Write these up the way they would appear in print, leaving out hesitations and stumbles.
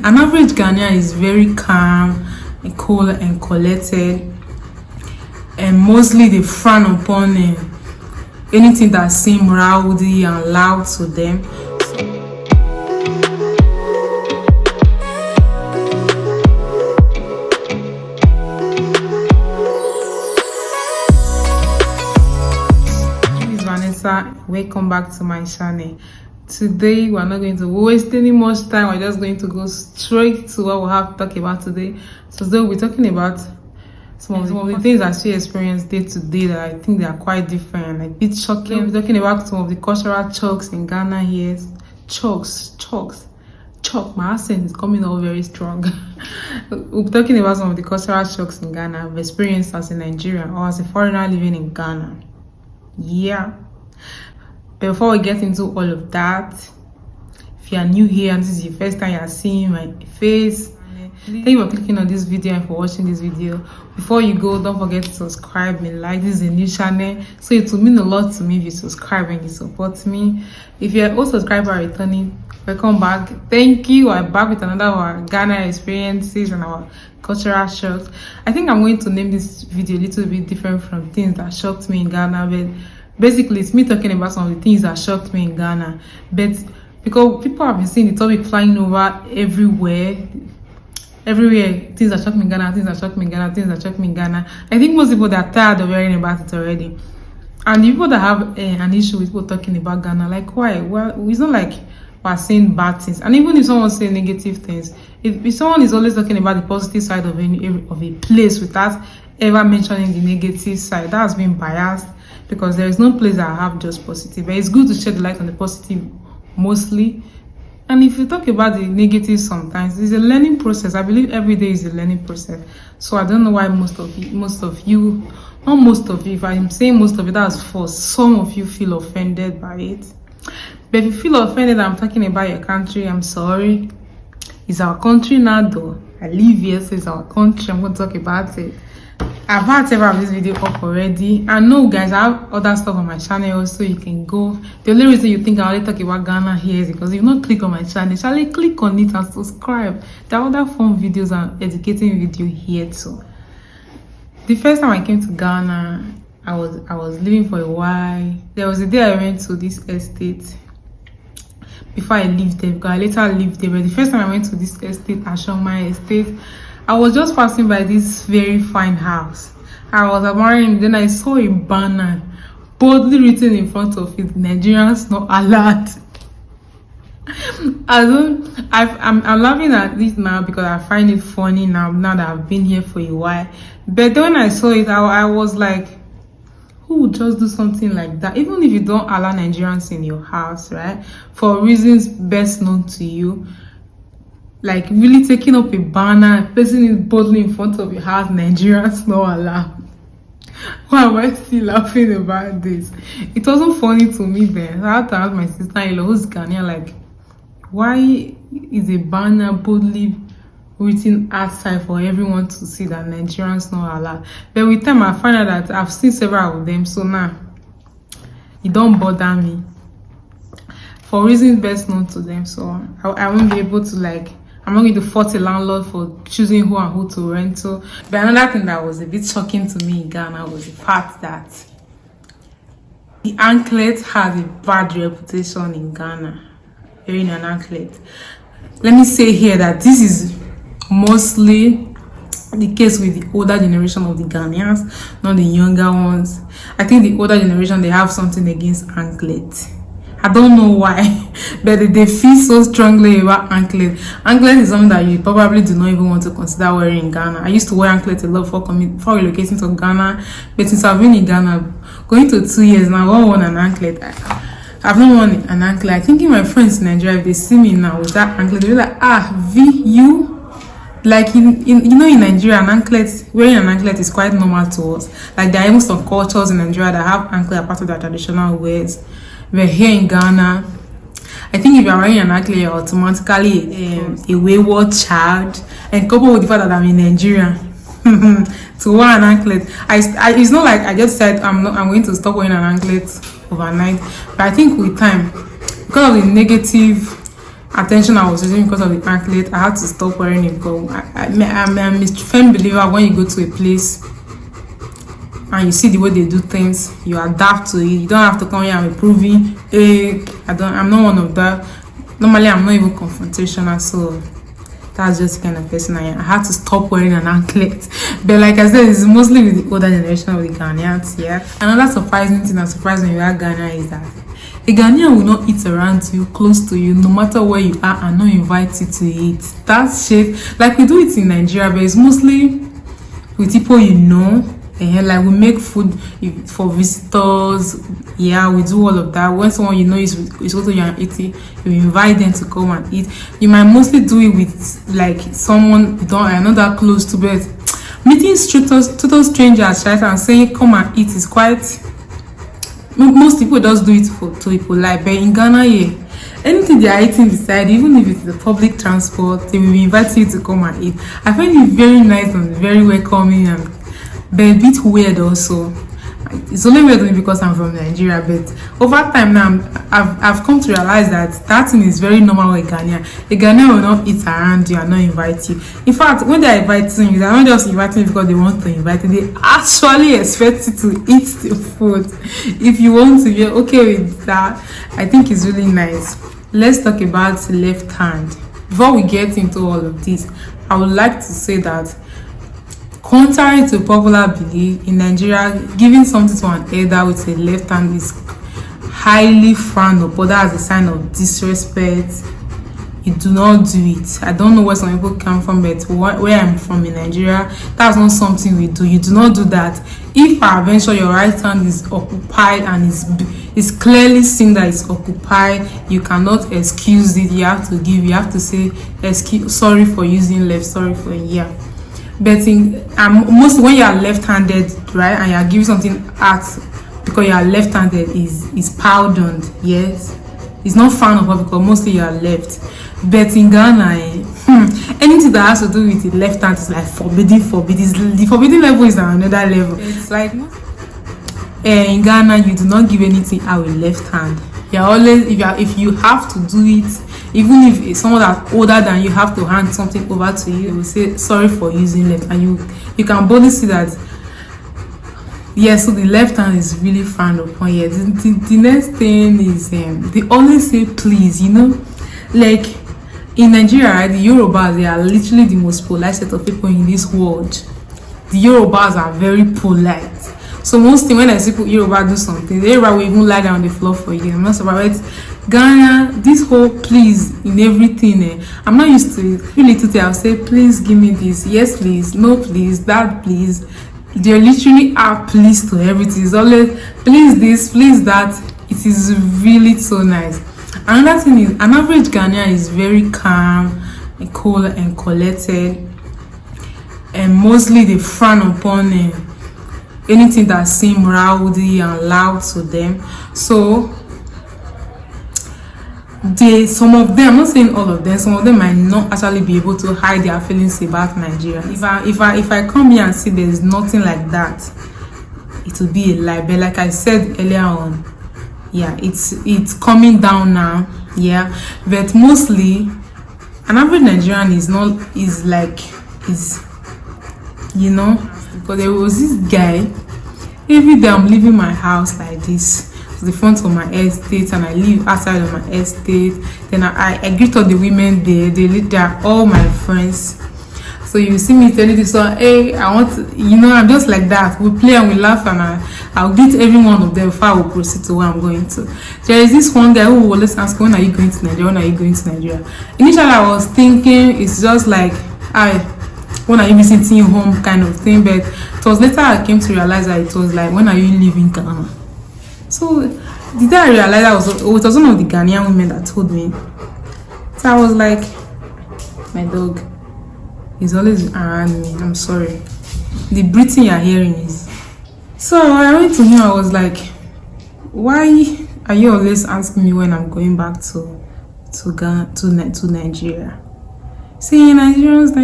An average Ghanaian is very calm and cool and collected, and mostly they frown upon anything that seems rowdy and loud to them. Welcome back to my channel. Today we're not going to waste any much time. We're just going to go straight to what we have to talk about today. So today we'll be talking about some of the things that she experienced day to day that I think they are quite different, like a bit shocking. We'll be talking about some of the cultural chokes in Ghana here. Chokes. My accent is coming out very strong. We'll be talking about some of the cultural shocks in Ghana I've experienced as a Nigerian or as a foreigner living in Ghana. Yeah. But before we get into all of that, if you are new here and this is your first time you are seeing my face, thank you for clicking on this video and for watching this video. Before you go, don't forget to subscribe and like. This is a new channel, so it will mean a lot to me if you subscribe and you support me. If you are also subscriber returning, welcome back. Thank you. I'm back with another of our Ghana experiences and our cultural shocks. I think I'm going to name this video a little bit different from things that shocked me in Ghana, but basically it's me talking about some of the things that shocked me in Ghana. But because people have been seeing the topic flying over everywhere, things that shocked me in Ghana, I think most people that are tired of hearing about it already. And the people that have an issue with people talking about Ghana, like, why? Well, it's not like we're saying bad things. And even if someone says negative things, if someone is always talking about the positive side of a place without ever mentioning the negative side, that's been biased, because there is no place that have just positive. But it's good to shed the light on the positive mostly. And if you talk about the negative, sometimes it's a learning process. I believe every day is a learning process. So I don't know why most of you, if I'm saying most of it, that's for some of you feel offended by it. But if you feel offended, I'm talking about your country, I'm sorry. It's our country now though. I live here, so it's our country. I'm going to talk about it. I've had several of this video up already. I know, guys, I have other stuff on my channel also. You can go. The only reason you think I only talk about Ghana here is because if you not click on my channel, click on it and subscribe. There are other fun videos and educating video here too. The first time I came to Ghana, I was living for a while. There was a day I went to this estate. Before I lived there, because I later lived there, but the first time I went to this estate, my estate, I was just passing by this very fine house. I was admiring, then I saw a banner boldly written in front of it, Nigerian's not allowed. I'm laughing at this now because I find it funny now that I've been here for a while. But then when I saw it, I was like, who would just do something like that? Even if you don't allow Nigerians in your house, right? For reasons best known to you. Like really taking up a banner, placing it boldly in front of your house, Nigerians not allowed. Why am I still laughing about this? It wasn't funny to me then. I had to ask my sister-in-law, who's Ghanaian, like, why is a banner boldly written outside for everyone to see that Nigerians not allowed? But with time I find out that I've seen several of them, so now it don't bother me. For reasons best known to them, so I won't be able to I'm not going to fault a landlord for choosing who and who to rent to. But another thing that was a bit shocking to me in Ghana was the fact that the anklet has a bad reputation in Ghana. Wearing an anklet. Let me say here that this is mostly the case with the older generation of the Ghanaians, not the younger ones. I think the older generation, they have something against anklet. I don't know why, but they feel so strongly about anklet. Anklet is something that you probably do not even want to consider wearing in Ghana. I used to wear anklet a lot before relocating to Ghana, but since I've been in Ghana, going to 2 years now, I won an anklet. I've not worn an anklet. I think my friends in Nigeria, if they see me now with that anklet, they'll be like, you? Like in Nigeria, wearing an anklet is quite normal to us. Like there are even some cultures in Nigeria that have anklet as part of their traditional wears. But here in Ghana, I think if you're wearing an anklet, you're automatically a wayward child. And coupled with the fact that I'm in Nigeria, to wear an anklet, it's not like I just said I'm going to stop wearing an anklet overnight. But I think with time, because of the negative attention I was using because of the anklet, I had to stop wearing it because I'm a firm believer when you go to a place and you see the way they do things, you adapt to it. You don't have to come here and be proving, hey, I'm not one of that. Normally, I'm not even confrontational, so that's just the kind of person I am. I had to stop wearing an anklet. But like I said, it's mostly with the older generation of the Ghanaians, yeah. Another surprising thing that surprised me about Ghana is that a Ghanaian will not eat around you, close to you, no matter where you are, and not invite you to eat. That's shit. Like we do it in Nigeria, but it's mostly with people you know. Like we make food for visitors, yeah, we do all of that. When someone you know is also you're eating, you invite them to come and eat. You might mostly do it with like someone you are not that close to, but meeting total strangers, right, and saying come and eat is quite. Most people just do it to be polite, but in Ghana, yeah, anything they are eating beside, even if it's the public transport, they will invite you to come and eat. I find it very nice and very welcoming, and but a bit weird also. It's only weird only because I'm from Nigeria, but over time now I've come to realize that thing is very normal with Ghanaian. A Ghanaian will not eat around you and not invite you. In fact, when they are inviting you, they are not just inviting you because they want to invite you, they actually expect you to eat the food. If you want to be okay with that, I think it's really nice. Let's talk about left hand. Before we get into all of this, I would like to say that contrary to popular belief, in Nigeria, giving something to an elder with a left hand is highly frowned upon. That's a sign of disrespect. You do not do it. I don't know where some people come from, but where I'm from in Nigeria, that's not something we do. You do not do that. If peradventure your right hand is occupied and is clearly seen that it's occupied, you cannot excuse it. You have to say, sorry for using left, sorry for But mostly when you are left-handed, right, and you are giving something out because you are left-handed is pardoned. Yes, it's not frowned upon because mostly you are left. But in Ghana, anything that has to do with the left hand is like forbidden. The forbidden level is another level. It's like in Ghana, you do not give anything out with left hand. You're always if you have to do it. Even if it's someone that's older than you have to hand something over to you, they will say sorry for using left, and you can boldly see that. Yes, so the left hand is really frowned upon. Yeah, the next thing is they always say please. You know, like in Nigeria, right, the Yorubas, they are literally the most polite set of people in this world. The Yorubas are very polite. So mostly when I see Yoruba do something, the Yoruba will even lie down on the floor for you. I'm not surprised. Ghana, this whole please in everything, I'm not used to it. Really today I'll say please give me this, yes please, no please, that please. They literally are pleased to everything. It's always please this, please that. It is really so nice. Another thing is an average Ghanaian is very calm and cool and collected, and mostly they frown upon anything that seems rowdy and loud to them. So some of them, I'm not saying all of them, some of them might not actually be able to hide their feelings about Nigeria. If I come here and see there's nothing like that, it will be a lie. But like I said earlier on, yeah, it's coming down now, yeah. But mostly an average Nigerian is you know, because there was this guy, every day I'm leaving my house like this, the front of my estate, and I live outside of my estate. Then I greet all the women there. They are all my friends. So you see me telling this one, hey, I want to, I'm just like that. We play and we laugh, and I'll greet every one of them before I will proceed to where I'm going to. There is this one guy who will always ask, when are you going to Nigeria? When are you going to Nigeria? Initially I was thinking it's just like, when are you visiting home kind of thing, but it was later I came to realize that it was like, when are you leaving Ghana? So the day I realized it was one of the Ghanaian women that told me. So I was like, my dog is always around me. I'm sorry. The breathing you're hearing is. So I went to him. I was like, why are you always asking me when I'm going back to Ghana, to Nigeria? Saying Nigerians.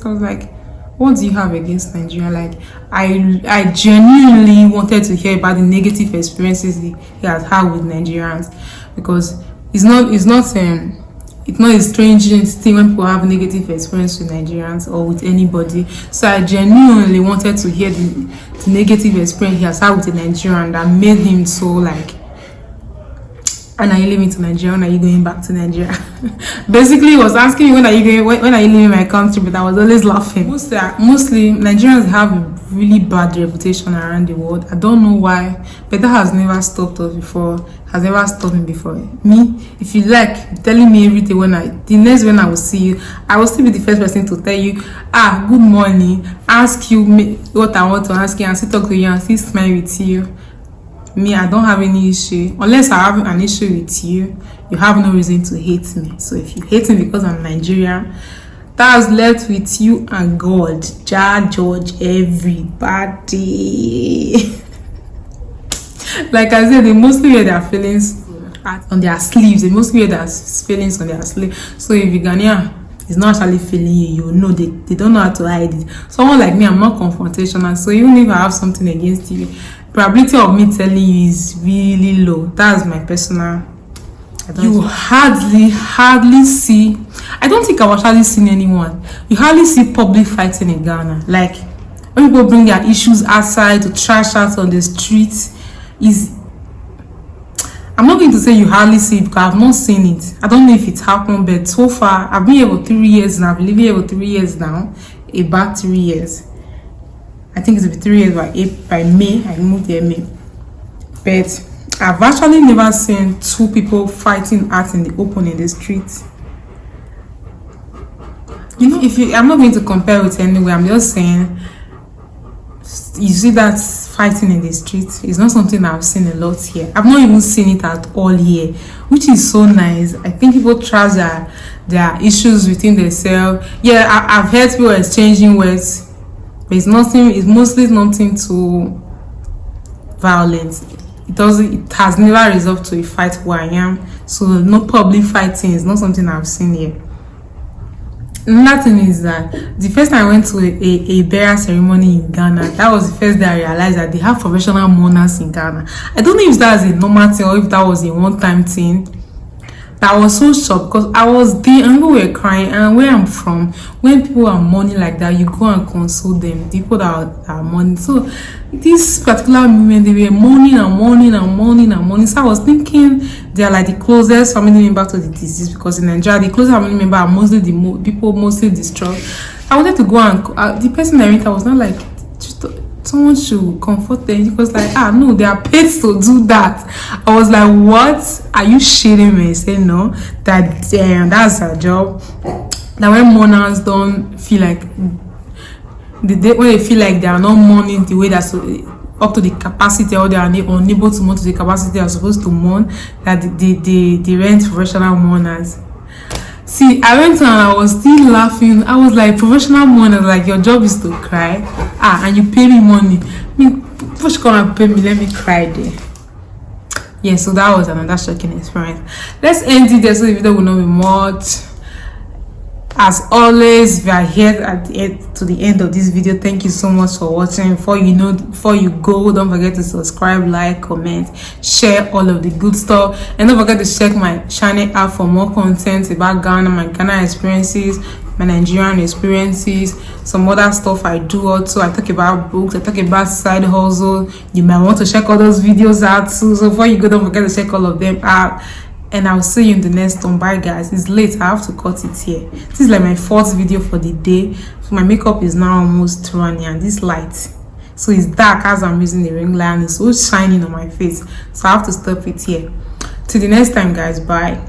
I was like, what do you have against Nigeria? Like, I genuinely wanted to hear about the negative experiences he has had with Nigerians, because it's not a strange thing when people have negative experience with Nigerians or with anybody. So I genuinely wanted to hear the negative experience he has had with a Nigerian that made him so like, and are you leaving to Nigeria? When are you going back to Nigeria? Basically, he was asking me when are you leaving my country, but I was always laughing. Mostly Nigerians have a really bad reputation around the world. I don't know why, but that has never stopped us before. Has never stopped me before. Me, if you like telling me everything when I will see you, I will still be the first person to tell you, good morning, ask you what I want to ask you, and still talk to you and still smile with you. Me, I don't have any issue. Unless I have an issue with you, you have no reason to hate me. So if you hate me because I'm Nigerian, that's left with you and God. Judge everybody. Like I said, they mostly wear their feelings on their sleeves. They mostly wear their feelings on their sleeves. So if you're Ghanaian is not actually feeling you, know they don't know how to hide it. Someone like me, I'm not confrontational. So even if I have something against you, probability of me telling you is really low. That's my personal. You hardly see. I don't think I've actually seen anyone. You hardly see public fighting in Ghana. Like when people bring their issues outside to trash out on the streets, I'm not going to say you hardly see it because I've not seen it. I don't know if it's happened, but so far I've been here for 3 years now. I've been living here for 3 years now. About 3 years. I think it's been 3 years by May. I moved here May. But I've actually never seen two people fighting out in the open in the street. You know, I'm not going to compare with anywhere. I'm just saying, you see that fighting in the street is not something I've seen a lot here. I've not even seen it at all here, which is so nice. I think people trash their issues within themselves. Yeah, I've heard people exchanging words, but it's mostly nothing too violent. It has never resolved to a fight where I am. So no public fighting is not something I've seen here. Another thing is that the first time I went to a burial ceremony in Ghana, that was the first day I realized that they have professional mourners in Ghana. I don't know if that's a normal thing or if that was a one-time thing. I was so shocked because I was there and people were crying. And where I'm from, when people are mourning like that, you go and console them, the people that are mourning. So this particular women, they were mourning and mourning and mourning and mourning. So I was thinking they are like the closest family member to the deceased, because in Nigeria the closest family member are mostly the people mostly distraught. I wanted to go and the person I met, I was not like, someone should comfort them. He was like, no, they are paid to do that. I was like, what? Are you shitting me? He said, no, that's their job. That when mourners don't feel like, when they feel like they are not mourning the way that's up to the capacity, or they are unable to mourn to the capacity they are supposed to mourn, that they rent professional mourners. See, I went on and I was still laughing. I was like, professional mourners, like your job is to cry. And you pay me money. Push come and pay me, let me cry there. Yeah, so that was another shocking experience. Let's end it there so the video will not be much. As always, we are here to the end of this video. Thank you so much for watching. Before you go, don't forget to subscribe, like, comment, share all of the good stuff, and don't forget to check my channel out for more content about Ghana, my Ghana experiences, my Nigerian experiences, some other stuff I do also. I talk about books, I talk about side hustle. You might want to check all those videos out too. So before you go, don't forget to check all of them out. And I'll see you in the next one. Bye guys. It's late, I have to cut it here. This is like my 4th video for the day, so my makeup is now almost running, and this light, so it's dark as I'm using the ring light and it's so shining on my face, so I have to stop it here. Till the next time guys, bye.